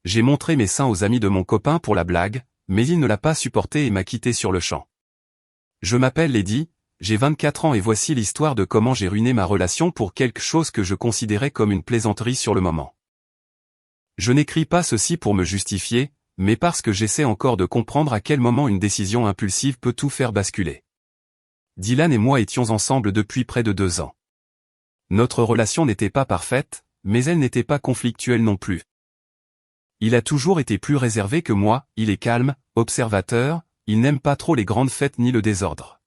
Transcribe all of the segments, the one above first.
J'ai montré mes seins aux amis de mon copain pour la blague, mais il ne l'a pas supporté et m'a quitté sur le champ. Je m'appelle Lady, j'ai 24 ans et voici l'histoire de comment j'ai ruiné ma relation pour quelque chose que je considérais comme une plaisanterie sur le moment. Je n'écris pas ceci pour me justifier, mais parce que j'essaie encore de comprendre à quel moment une décision impulsive peut tout faire basculer. Dylan et moi étions ensemble depuis près de 2 ans. Notre relation n'était pas parfaite, mais elle n'était pas conflictuelle non plus. Il a toujours été plus réservé que moi, il est calme, observateur, il n'aime pas trop les grandes fêtes ni le désordre.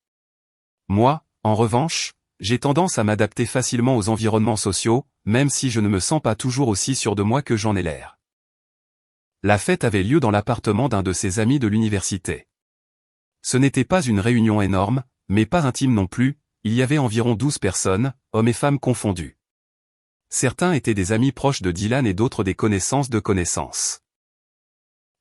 Moi, en revanche, j'ai tendance à m'adapter facilement aux environnements sociaux, même si je ne me sens pas toujours aussi sûr de moi que j'en ai l'air. La fête avait lieu dans l'appartement d'un de ses amis de l'université. Ce n'était pas une réunion énorme, mais pas intime non plus, il y avait environ 12 personnes, hommes et femmes confondus. Certains étaient des amis proches de Dylan et d'autres des connaissances de connaissances.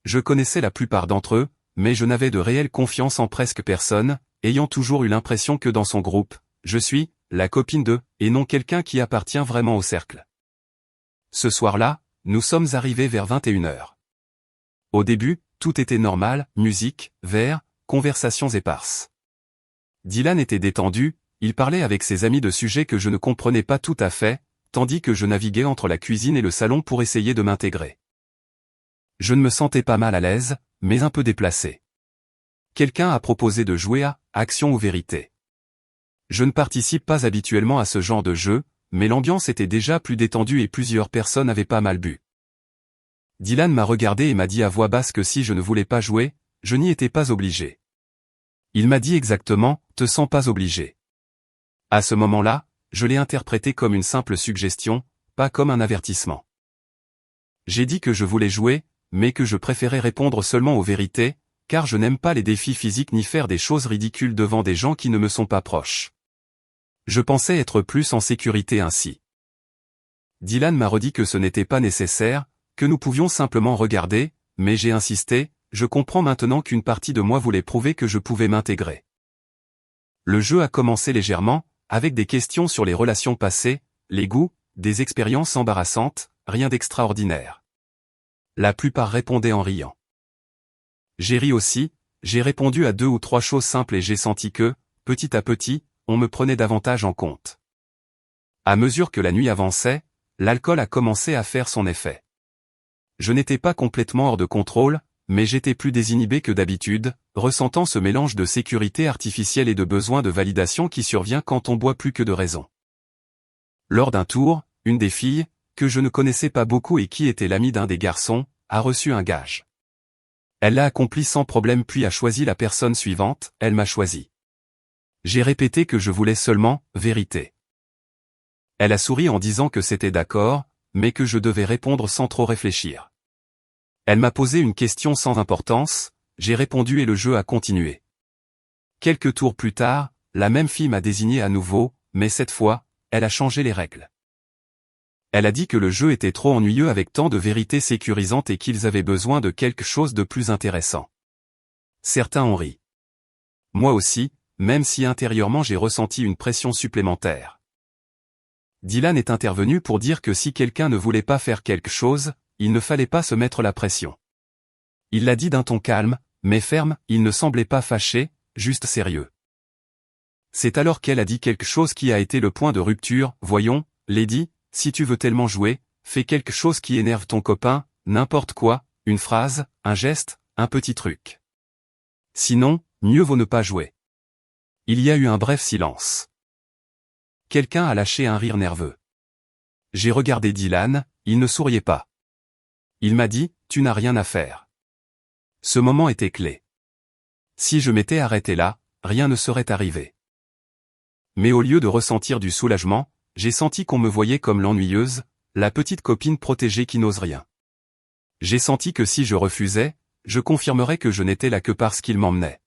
Je connaissais la plupart d'entre eux, mais je n'avais de réelle confiance en presque personne, ayant toujours eu l'impression que dans son groupe, je suis la copine d'eux, et non quelqu'un qui appartient vraiment au cercle. Ce soir-là, nous sommes arrivés vers 21h. Au début, tout était normal, musique, verre, conversations éparses. Dylan était détendu, il parlait avec ses amis de sujets que je ne comprenais pas tout à fait, tandis que je naviguais entre la cuisine et le salon pour essayer de m'intégrer. Je ne me sentais pas mal à l'aise, mais un peu déplacé. Quelqu'un a proposé de jouer à « Action ou vérité ». Je ne participe pas habituellement à ce genre de jeu, mais l'ambiance était déjà plus détendue et plusieurs personnes avaient pas mal bu. Dylan m'a regardé et m'a dit à voix basse que si je ne voulais pas jouer, je n'y étais pas obligé. Il m'a dit exactement « te sens pas obligé ». À ce moment-là, je l'ai interprété comme une simple suggestion, pas comme un avertissement. J'ai dit que je voulais jouer, mais que je préférais répondre seulement aux vérités, car je n'aime pas les défis physiques ni faire des choses ridicules devant des gens qui ne me sont pas proches. Je pensais être plus en sécurité ainsi. Dylan m'a redit que ce n'était pas nécessaire, que nous pouvions simplement regarder, mais j'ai insisté, je comprends maintenant qu'une partie de moi voulait prouver que je pouvais m'intégrer. Le jeu a commencé légèrement, avec des questions sur les relations passées, les goûts, des expériences embarrassantes, rien d'extraordinaire. La plupart répondaient en riant. J'ai ri aussi, j'ai répondu à 2 ou 3 choses simples et j'ai senti que, petit à petit, on me prenait davantage en compte. À mesure que la nuit avançait, l'alcool a commencé à faire son effet. Je n'étais pas complètement hors de contrôle, mais j'étais plus désinhibé que d'habitude, ressentant ce mélange de sécurité artificielle et de besoin de validation qui survient quand on boit plus que de raison. Lors d'un tour, une des filles, que je ne connaissais pas beaucoup et qui était l'amie d'un des garçons, a reçu un gage. Elle l'a accompli sans problème puis a choisi la personne suivante, elle m'a choisi. J'ai répété que je voulais seulement « vérité ». Elle a souri en disant que c'était d'accord, mais que je devais répondre sans trop réfléchir. Elle m'a posé une question sans importance, j'ai répondu et le jeu a continué. Quelques tours plus tard, la même fille m'a désigné à nouveau, mais cette fois, elle a changé les règles. Elle a dit que le jeu était trop ennuyeux avec tant de vérités sécurisantes et qu'ils avaient besoin de quelque chose de plus intéressant. Certains ont ri. Moi aussi, même si intérieurement j'ai ressenti une pression supplémentaire. Dylan est intervenu pour dire que si quelqu'un ne voulait pas faire quelque chose, il ne fallait pas se mettre la pression. Il l'a dit d'un ton calme, mais ferme, il ne semblait pas fâché, juste sérieux. C'est alors qu'elle a dit quelque chose qui a été le point de rupture, « Voyons, Lady, si tu veux tellement jouer, fais quelque chose qui énerve ton copain, n'importe quoi, une phrase, un geste, un petit truc. Sinon, mieux vaut ne pas jouer. » Il y a eu un bref silence. Quelqu'un a lâché un rire nerveux. J'ai regardé Dylan, il ne souriait pas. Il m'a dit, « Tu n'as rien à faire. » Ce moment était clé. Si je m'étais arrêté là, rien ne serait arrivé. Mais au lieu de ressentir du soulagement, j'ai senti qu'on me voyait comme l'ennuyeuse, la petite copine protégée qui n'ose rien. J'ai senti que si je refusais, je confirmerais que je n'étais là que parce qu'il m'emmenait.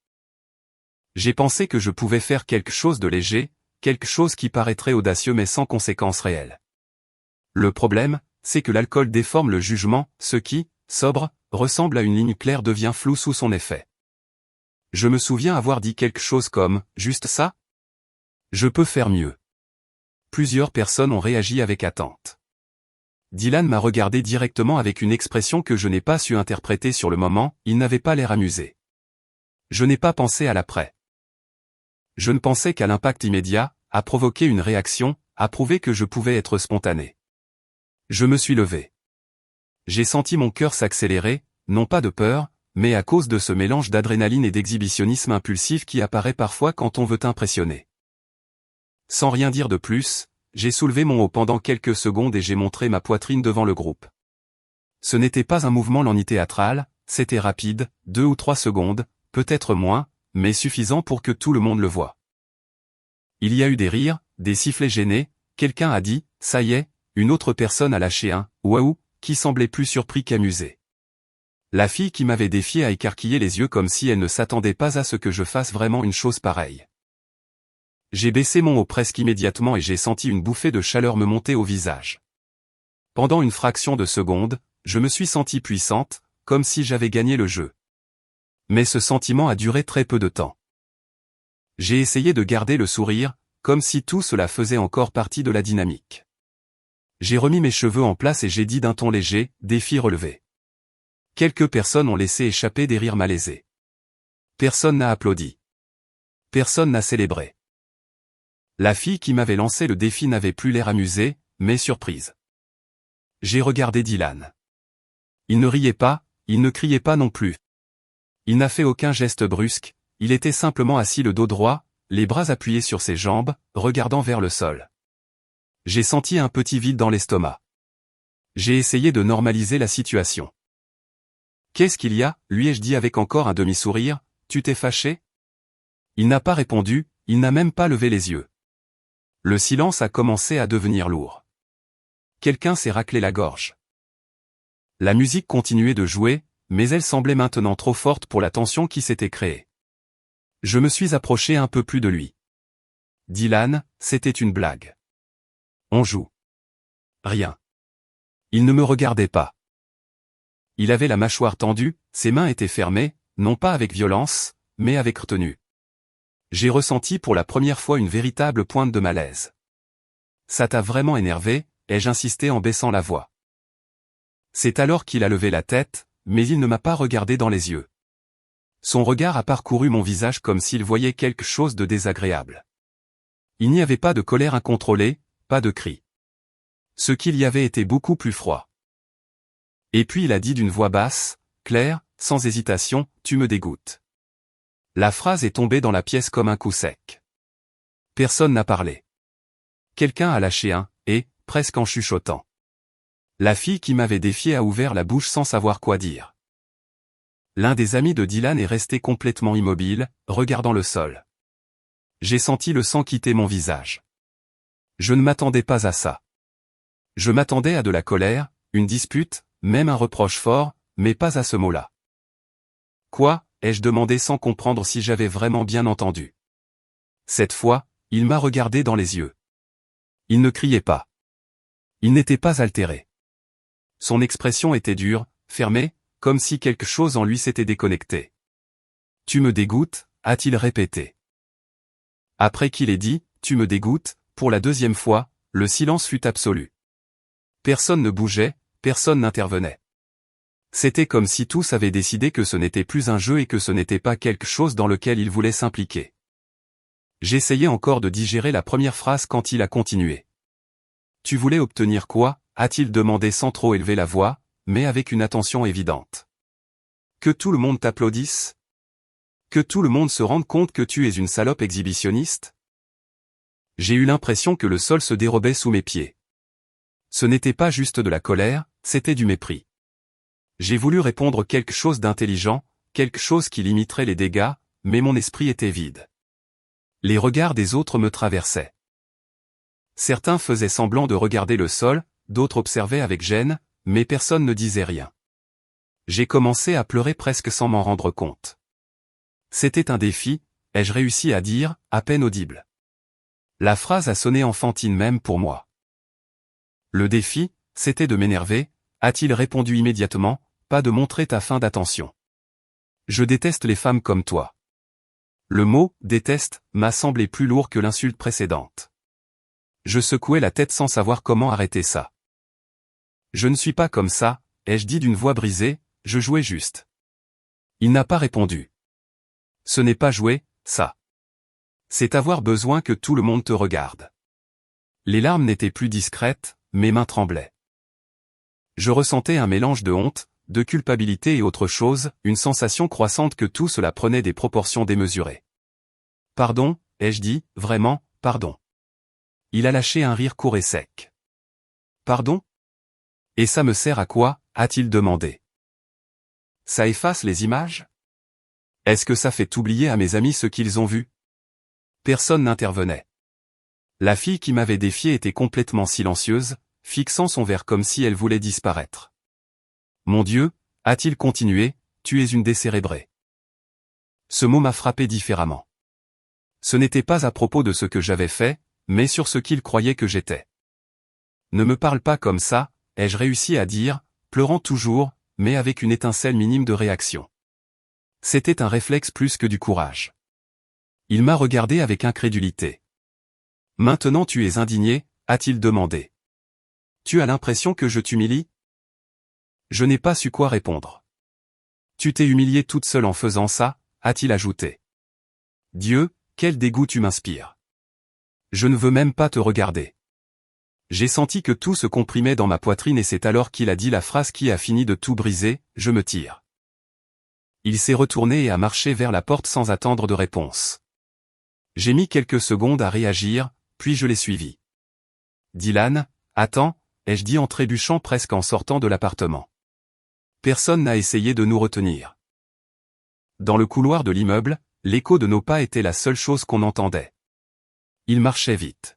J'ai pensé que je pouvais faire quelque chose de léger, quelque chose qui paraîtrait audacieux mais sans conséquences réelles. Le problème, c'est que l'alcool déforme le jugement, ce qui, sobre, ressemble à une ligne claire devient flou sous son effet. Je me souviens avoir dit quelque chose comme « Juste ça ? Je peux faire mieux ». Plusieurs personnes ont réagi avec attente. Dylan m'a regardé directement avec une expression que je n'ai pas su interpréter sur le moment, il n'avait pas l'air amusé. Je n'ai pas pensé à l'après. Je ne pensais qu'à l'impact immédiat, à provoquer une réaction, à prouver que je pouvais être spontané. Je me suis levé. J'ai senti mon cœur s'accélérer, non pas de peur, mais à cause de ce mélange d'adrénaline et d'exhibitionnisme impulsif qui apparaît parfois quand on veut impressionner. Sans rien dire de plus, j'ai soulevé mon haut pendant quelques secondes et j'ai montré ma poitrine devant le groupe. Ce n'était pas un mouvement lent ni théâtral, c'était rapide, 2 ou 3 secondes, peut-être moins, mais suffisant pour que tout le monde le voie. Il y a eu des rires, des sifflets gênés, quelqu'un a dit « ça y est », une autre personne a lâché un « waouh » qui semblait plus surpris qu'amusé. La fille qui m'avait défié a écarquillé les yeux comme si elle ne s'attendait pas à ce que je fasse vraiment une chose pareille. J'ai baissé mon haut presque immédiatement et j'ai senti une bouffée de chaleur me monter au visage. Pendant une fraction de seconde, je me suis sentie puissante, comme si j'avais gagné le jeu. Mais ce sentiment a duré très peu de temps. J'ai essayé de garder le sourire, comme si tout cela faisait encore partie de la dynamique. J'ai remis mes cheveux en place et j'ai dit d'un ton léger, défi relevé. Quelques personnes ont laissé échapper des rires malaisés. Personne n'a applaudi. Personne n'a célébré. La fille qui m'avait lancé le défi n'avait plus l'air amusée, mais surprise. J'ai regardé Dylan. Il ne riait pas, il ne criait pas non plus. Il n'a fait aucun geste brusque, il était simplement assis le dos droit, les bras appuyés sur ses jambes, regardant vers le sol. J'ai senti un petit vide dans l'estomac. J'ai essayé de normaliser la situation. « Qu'est-ce qu'il y a ?» lui ai-je dit avec encore un demi-sourire, « tu t'es fâché ?» Il n'a pas répondu, il n'a même pas levé les yeux. Le silence a commencé à devenir lourd. Quelqu'un s'est raclé la gorge. La musique continuait de jouer, mais elle semblait maintenant trop forte pour la tension qui s'était créée. Je me suis approché un peu plus de lui. « Dylan, c'était une blague. On joue. » Rien. Il ne me regardait pas. Il avait la mâchoire tendue, ses mains étaient fermées, non pas avec violence, mais avec retenue. J'ai ressenti pour la première fois une véritable pointe de malaise. « Ça t'a vraiment énervé ?» ai-je insisté en baissant la voix. C'est alors qu'il a levé la tête, mais il ne m'a pas regardé dans les yeux. Son regard a parcouru mon visage comme s'il voyait quelque chose de désagréable. Il n'y avait pas de colère incontrôlée, pas de cri. Ce qu'il y avait était beaucoup plus froid. Et puis il a dit d'une voix basse, claire, sans hésitation, « Tu me dégoûtes. » La phrase est tombée dans la pièce comme un coup sec. Personne n'a parlé. Quelqu'un a lâché un « et », presque en chuchotant. La fille qui m'avait défié a ouvert la bouche sans savoir quoi dire. L'un des amis de Dylan est resté complètement immobile, regardant le sol. J'ai senti le sang quitter mon visage. Je ne m'attendais pas à ça. Je m'attendais à de la colère, une dispute, même un reproche fort, mais pas à ce mot-là. « Quoi ?» ai-je demandé sans comprendre si j'avais vraiment bien entendu. Cette fois, il m'a regardé dans les yeux. Il ne criait pas. Il n'était pas altéré. Son expression était dure, fermée, comme si quelque chose en lui s'était déconnecté. « Tu me dégoûtes ?» a-t-il répété. Après qu'il ait dit « Tu me dégoûtes », pour la deuxième fois, le silence fut absolu. Personne ne bougeait, personne n'intervenait. C'était comme si tous avaient décidé que ce n'était plus un jeu et que ce n'était pas quelque chose dans lequel ils voulaient s'impliquer. J'essayais encore de digérer la première phrase quand il a continué. « Tu voulais obtenir quoi ?» a-t-il demandé sans trop élever la voix, mais avec une attention évidente. « Que tout le monde t'applaudisse ? Que tout le monde se rende compte que tu es une salope exhibitionniste ?» J'ai eu l'impression que le sol se dérobait sous mes pieds. Ce n'était pas juste de la colère, c'était du mépris. J'ai voulu répondre quelque chose d'intelligent, quelque chose qui limiterait les dégâts, mais mon esprit était vide. Les regards des autres me traversaient. Certains faisaient semblant de regarder le sol, d'autres observaient avec gêne, mais personne ne disait rien. J'ai commencé à pleurer presque sans m'en rendre compte. C'était un défi, ai-je réussi à dire, à peine audible. La phrase a sonné enfantine même pour moi. Le défi, c'était de m'énerver, a-t-il répondu immédiatement, pas de montrer ta fin d'attention. Je déteste les femmes comme toi. Le mot « déteste » m'a semblé plus lourd que l'insulte précédente. Je secouais la tête sans savoir comment arrêter ça. Je ne suis pas comme ça, ai-je dit d'une voix brisée, je jouais juste. Il n'a pas répondu. Ce n'est pas jouer, ça. C'est avoir besoin que tout le monde te regarde. Les larmes n'étaient plus discrètes, mes mains tremblaient. Je ressentais un mélange de honte, de culpabilité et autre chose, une sensation croissante que tout cela prenait des proportions démesurées. Pardon, ai-je dit, vraiment, pardon. Il a lâché un rire court et sec. Pardon? Et ça me sert à quoi, a-t-il demandé. Ça efface les images? Est-ce que ça fait oublier à mes amis ce qu'ils ont vu? Personne n'intervenait. La fille qui m'avait défié était complètement silencieuse, fixant son verre comme si elle voulait disparaître. Mon Dieu, a-t-il continué, tu es une décérébrée. Ce mot m'a frappé différemment. Ce n'était pas à propos de ce que j'avais fait, mais sur ce qu'il croyait que j'étais. Ne me parle pas comme ça, ai-je réussi à dire, pleurant toujours, mais avec une étincelle minime de réaction. C'était un réflexe plus que du courage. Il m'a regardé avec incrédulité. Maintenant tu es indigné, a-t-il demandé. Tu as l'impression que je t'humilie? Je n'ai pas su quoi répondre. Tu t'es humiliée toute seule en faisant ça, a-t-il ajouté. Dieu, quel dégoût tu m'inspires. Je ne veux même pas te regarder. J'ai senti que tout se comprimait dans ma poitrine et c'est alors qu'il a dit la phrase qui a fini de tout briser, je me tire. Il s'est retourné et a marché vers la porte sans attendre de réponse. J'ai mis quelques secondes à réagir, puis je l'ai suivi. Dylan, attends, ai-je dit en trébuchant presque en sortant de l'appartement. Personne n'a essayé de nous retenir. Dans le couloir de l'immeuble, l'écho de nos pas était la seule chose qu'on entendait. Il marchait vite.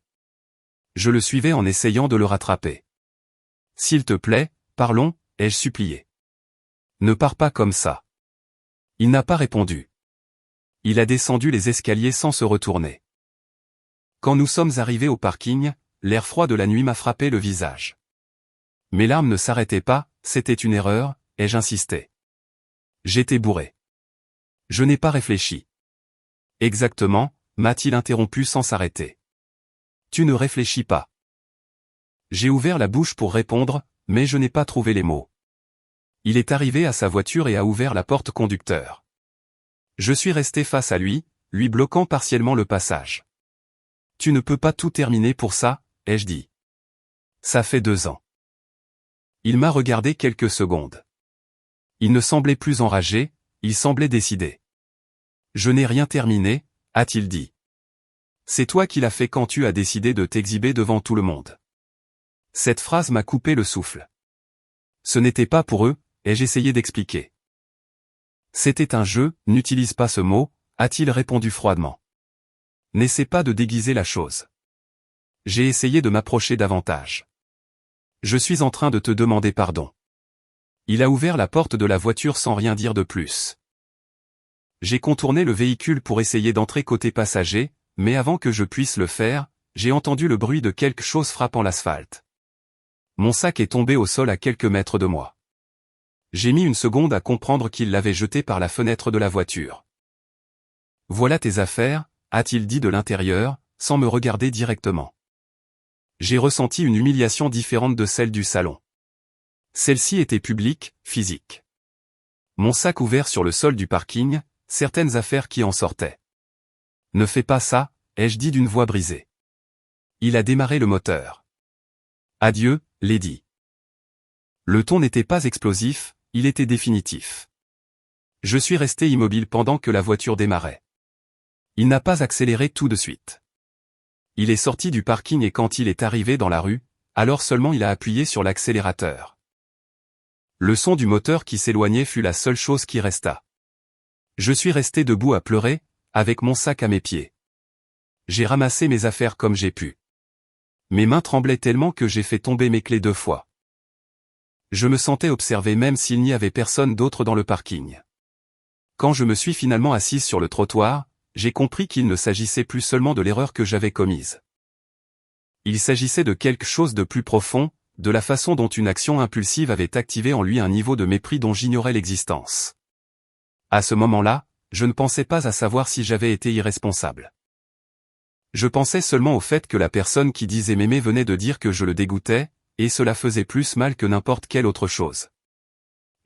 Je le suivais en essayant de le rattraper. S'il te plaît, parlons, ai-je supplié. Ne pars pas comme ça. Il n'a pas répondu. Il a descendu les escaliers sans se retourner. Quand nous sommes arrivés au parking, l'air froid de la nuit m'a frappé le visage. Mes larmes ne s'arrêtaient pas, c'était une erreur, ai-je insisté. J'étais bourré. Je n'ai pas réfléchi. Exactement, m'a-t-il interrompu sans s'arrêter. Tu ne réfléchis pas. J'ai ouvert la bouche pour répondre, mais je n'ai pas trouvé les mots. Il est arrivé à sa voiture et a ouvert la porte conducteur. Je suis resté face à lui, lui bloquant partiellement le passage. Tu ne peux pas tout terminer pour ça, ai-je dit. Ça fait 2 ans. Il m'a regardé quelques secondes. Il ne semblait plus enragé, il semblait décidé. Je n'ai rien terminé, a-t-il dit. C'est toi qui l'as fait quand tu as décidé de t'exhiber devant tout le monde. Cette phrase m'a coupé le souffle. Ce n'était pas pour eux, ai-je essayé d'expliquer. C'était un jeu, n'utilise pas ce mot, a-t-il répondu froidement. N'essaie pas de déguiser la chose. J'ai essayé de m'approcher davantage. Je suis en train de te demander pardon. Il a ouvert la porte de la voiture sans rien dire de plus. J'ai contourné le véhicule pour essayer d'entrer côté passager, mais avant que je puisse le faire, j'ai entendu le bruit de quelque chose frappant l'asphalte. Mon sac est tombé au sol à quelques mètres de moi. J'ai mis une seconde à comprendre qu'il l'avait jeté par la fenêtre de la voiture. Voilà tes affaires, a-t-il dit de l'intérieur, sans me regarder directement. J'ai ressenti une humiliation différente de celle du salon. Celle-ci était publique, physique. Mon sac ouvert sur le sol du parking, certaines affaires qui en sortaient. Ne fais pas ça, ai-je dit d'une voix brisée. Il a démarré le moteur. Adieu, Lady. Le ton n'était pas explosif, il était définitif. Je suis resté immobile pendant que la voiture démarrait. Il n'a pas accéléré tout de suite. Il est sorti du parking et quand il est arrivé dans la rue, alors seulement il a appuyé sur l'accélérateur. Le son du moteur qui s'éloignait fut la seule chose qui resta. Je suis resté debout à pleurer, avec mon sac à mes pieds. J'ai ramassé mes affaires comme j'ai pu. Mes mains tremblaient tellement que j'ai fait tomber mes clés 2 fois. Je me sentais observé même s'il n'y avait personne d'autre dans le parking. Quand je me suis finalement assise sur le trottoir, j'ai compris qu'il ne s'agissait plus seulement de l'erreur que j'avais commise. Il s'agissait de quelque chose de plus profond, de la façon dont une action impulsive avait activé en lui un niveau de mépris dont j'ignorais l'existence. À ce moment-là, je ne pensais pas à savoir si j'avais été irresponsable. Je pensais seulement au fait que la personne qui disait m'aimer venait de dire que je le dégoûtais, et cela faisait plus mal que n'importe quelle autre chose.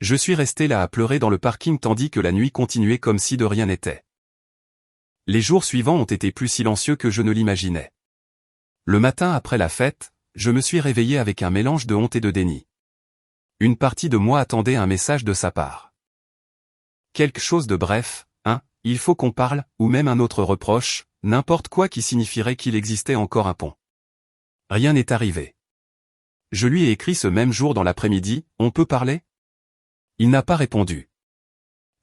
Je suis resté là à pleurer dans le parking tandis que la nuit continuait comme si de rien n'était. Les jours suivants ont été plus silencieux que je ne l'imaginais. Le matin après la fête, je me suis réveillé avec un mélange de honte et de déni. Une partie de moi attendait un message de sa part. Quelque chose de bref, il faut qu'on parle, ou même un autre reproche, n'importe quoi qui signifierait qu'il existait encore un pont. Rien n'est arrivé. Je lui ai écrit ce même jour dans l'après-midi, on peut parler? Il n'a pas répondu.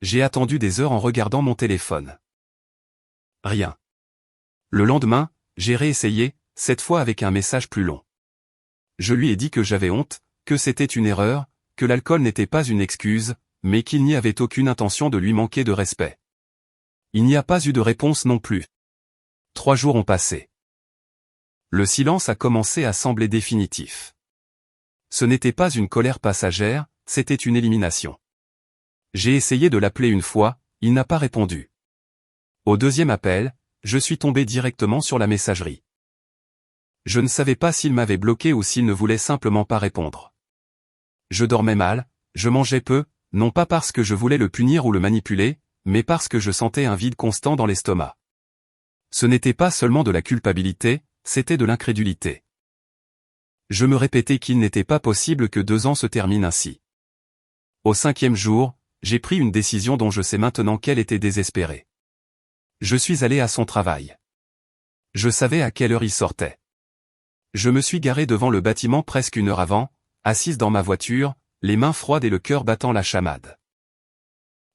J'ai attendu des heures en regardant mon téléphone. Rien. Le lendemain, j'ai réessayé, cette fois avec un message plus long. Je lui ai dit que j'avais honte, que c'était une erreur, que l'alcool n'était pas une excuse, mais qu'il n'y avait aucune intention de lui manquer de respect. Il n'y a pas eu de réponse non plus. 3 jours ont passé. Le silence a commencé à sembler définitif. Ce n'était pas une colère passagère, c'était une élimination. J'ai essayé de l'appeler une fois, il n'a pas répondu. Au deuxième appel, je suis tombé directement sur la messagerie. Je ne savais pas s'il m'avait bloqué ou s'il ne voulait simplement pas répondre. Je dormais mal, je mangeais peu, non pas parce que je voulais le punir ou le manipuler, mais parce que je sentais un vide constant dans l'estomac. Ce n'était pas seulement de la culpabilité, c'était de l'incrédulité. Je me répétais qu'il n'était pas possible que 2 ans se terminent ainsi. Au 5e jour, j'ai pris une décision dont je sais maintenant qu'elle était désespérée. Je suis allé à son travail. Je savais à quelle heure il sortait. Je me suis garé devant le bâtiment presque 1 heure avant, assise dans ma voiture, les mains froides et le cœur battant la chamade.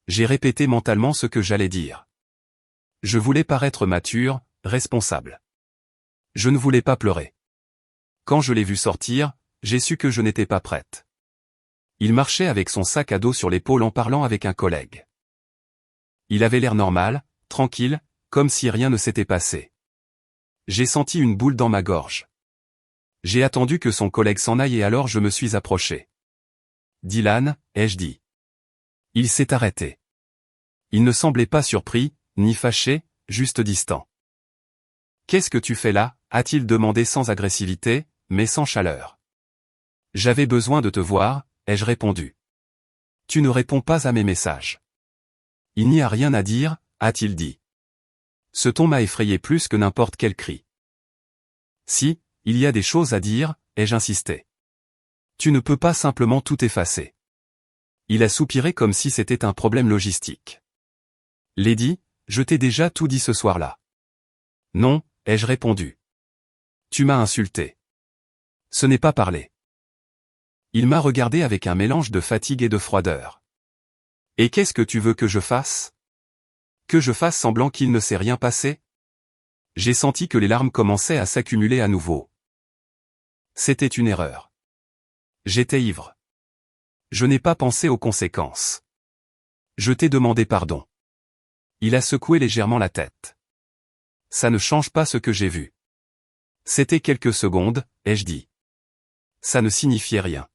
J'ai répété mentalement ce que j'allais dire. Je voulais paraître mature, responsable. Je ne voulais pas pleurer. Quand je l'ai vu sortir, j'ai su que je n'étais pas prête. Il marchait avec son sac à dos sur l'épaule en parlant avec un collègue. Il avait l'air normal, tranquille, comme si rien ne s'était passé. J'ai senti une boule dans ma gorge. J'ai attendu que son collègue s'en aille et alors je me suis approché. Dylan, ai-je dit. Il s'est arrêté. Il ne semblait pas surpris, ni fâché, juste distant. Qu'est-ce que tu fais là, a-t-il demandé sans agressivité, mais sans chaleur. J'avais besoin de te voir, ai-je répondu. Tu ne réponds pas à mes messages. Il n'y a rien à dire, a-t-il dit. Ce ton m'a effrayé plus que n'importe quel cri. Si, il y a des choses à dire, ai-je insisté. Tu ne peux pas simplement tout effacer. Il a soupiré comme si c'était un problème logistique. Lady, je t'ai déjà tout dit ce soir-là. Non, ai-je répondu. Tu m'as insulté. Ce n'est pas parler. Il m'a regardé avec un mélange de fatigue et de froideur. Et qu'est-ce que tu veux que je fasse? Que je fasse semblant qu'il ne s'est rien passé? J'ai senti que les larmes commençaient à s'accumuler à nouveau. C'était une erreur. J'étais ivre. Je n'ai pas pensé aux conséquences. Je t'ai demandé pardon. Il a secoué légèrement la tête. Ça ne change pas ce que j'ai vu. C'était quelques secondes, ai-je dit. Ça ne signifiait rien.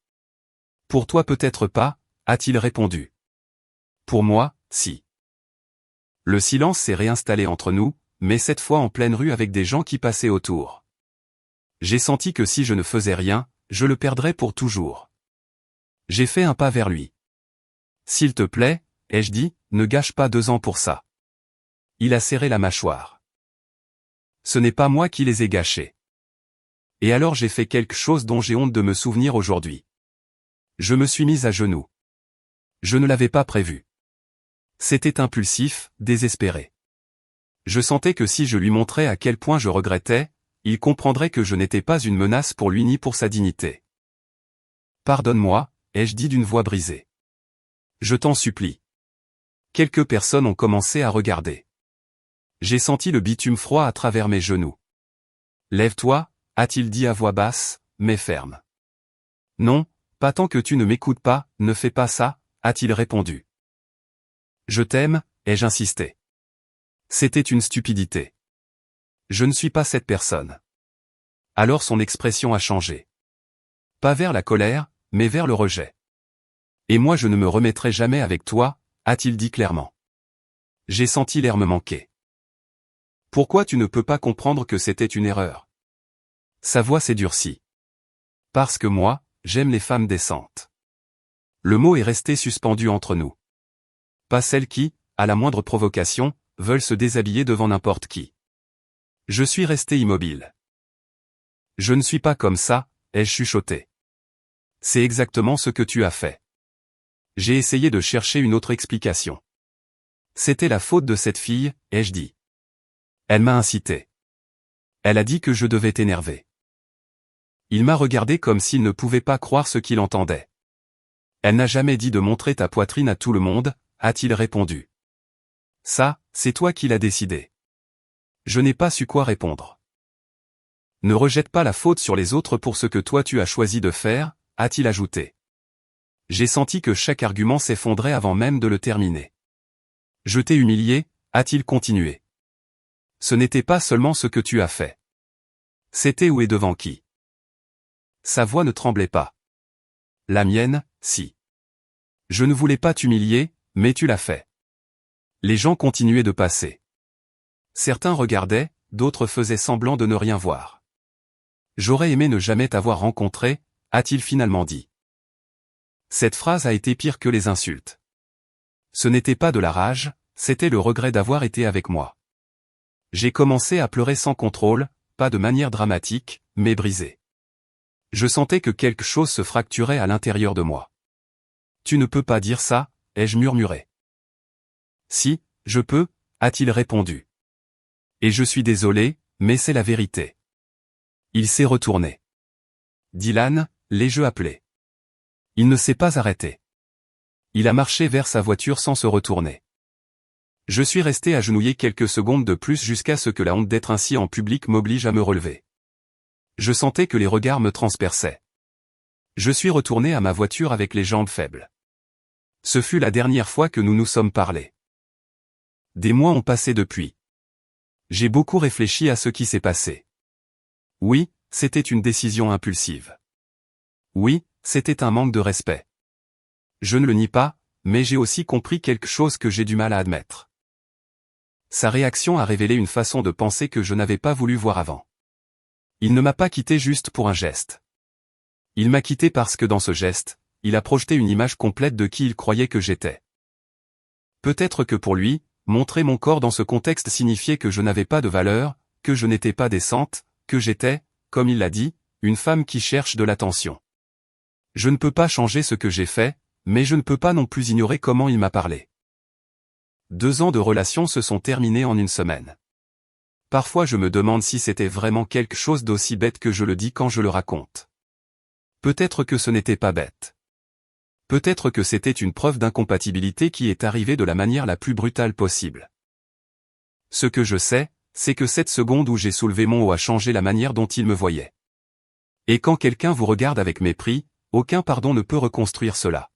Pour toi peut-être pas, a-t-il répondu. Pour moi, si. Le silence s'est réinstallé entre nous, mais cette fois en pleine rue avec des gens qui passaient autour. J'ai senti que si je ne faisais rien, je le perdrais pour toujours. J'ai fait un pas vers lui. S'il te plaît, ai-je dit, ne gâche pas 2 ans pour ça. Il a serré la mâchoire. Ce n'est pas moi qui les ai gâchés. Et alors j'ai fait quelque chose dont j'ai honte de me souvenir aujourd'hui. Je me suis mise à genoux. Je ne l'avais pas prévu. C'était impulsif, désespéré. Je sentais que si je lui montrais à quel point je regrettais, il comprendrait que je n'étais pas une menace pour lui ni pour sa dignité. Pardonne-moi, ai-je dit d'une voix brisée. Je t'en supplie. Quelques personnes ont commencé à regarder. J'ai senti le bitume froid à travers mes genoux. Lève-toi, a-t-il dit à voix basse, mais ferme. Non, pas tant que tu ne m'écoutes pas, ne fais pas ça, a-t-il répondu. Je t'aime, ai-je insisté. C'était une stupidité. Je ne suis pas cette personne. Alors son expression a changé. Pas vers la colère, mais vers le rejet. Et moi je ne me remettrai jamais avec toi, a-t-il dit clairement. J'ai senti l'air me manquer. Pourquoi tu ne peux pas comprendre que c'était une erreur? Sa voix s'est durcie. Parce que moi, j'aime les femmes décentes. Le mot est resté suspendu entre nous. Pas celles qui, à la moindre provocation, veulent se déshabiller devant n'importe qui. Je suis resté immobile. Je ne suis pas comme ça, ai-je chuchoté. C'est exactement ce que tu as fait. J'ai essayé de chercher une autre explication. C'était la faute de cette fille, ai-je dit. Elle m'a incité. Elle a dit que je devais t'énerver. Il m'a regardé comme s'il ne pouvait pas croire ce qu'il entendait. Elle n'a jamais dit de montrer ta poitrine à tout le monde, a-t-il répondu. Ça, c'est toi qui l'as décidé. Je n'ai pas su quoi répondre. Ne rejette pas la faute sur les autres pour ce que toi tu as choisi de faire, a-t-il ajouté. J'ai senti que chaque argument s'effondrait avant même de le terminer. Je t'ai humilié, a-t-il continué. Ce n'était pas seulement ce que tu as fait. C'était où et devant qui. Sa voix ne tremblait pas. La mienne, si. Je ne voulais pas t'humilier, mais tu l'as fait. Les gens continuaient de passer. Certains regardaient, d'autres faisaient semblant de ne rien voir. J'aurais aimé ne jamais t'avoir rencontré, a-t-il finalement dit. Cette phrase a été pire que les insultes. Ce n'était pas de la rage, c'était le regret d'avoir été avec moi. J'ai commencé à pleurer sans contrôle, pas de manière dramatique, mais brisée. Je sentais que quelque chose se fracturait à l'intérieur de moi. Tu ne peux pas dire ça, ai-je murmuré. Si, je peux, a-t-il répondu. Et je suis désolé, mais c'est la vérité. Il s'est retourné. Dylan, l'ai-je appelé. Il ne s'est pas arrêté. Il a marché vers sa voiture sans se retourner. Je suis resté agenouillé quelques secondes de plus jusqu'à ce que la honte d'être ainsi en public m'oblige à me relever. Je sentais que les regards me transperçaient. Je suis retourné à ma voiture avec les jambes faibles. Ce fut la dernière fois que nous nous sommes parlé. Des mois ont passé depuis. J'ai beaucoup réfléchi à ce qui s'est passé. Oui, c'était une décision impulsive. Oui, c'était un manque de respect. Je ne le nie pas, mais j'ai aussi compris quelque chose que j'ai du mal à admettre. Sa réaction a révélé une façon de penser que je n'avais pas voulu voir avant. Il ne m'a pas quitté juste pour un geste. Il m'a quitté parce que dans ce geste, il a projeté une image complète de qui il croyait que j'étais. Peut-être que pour lui, montrer mon corps dans ce contexte signifiait que je n'avais pas de valeur, que je n'étais pas décente, que j'étais, comme il l'a dit, une femme qui cherche de l'attention. Je ne peux pas changer ce que j'ai fait, mais je ne peux pas non plus ignorer comment il m'a parlé. 2 ans de relation se sont terminés en une semaine. Parfois je me demande si c'était vraiment quelque chose d'aussi bête que je le dis quand je le raconte. Peut-être que ce n'était pas bête. Peut-être que c'était une preuve d'incompatibilité qui est arrivée de la manière la plus brutale possible. Ce que je sais, c'est que cette seconde où j'ai soulevé mon haut a changé la manière dont il me voyait. Et quand quelqu'un vous regarde avec mépris, aucun pardon ne peut reconstruire cela.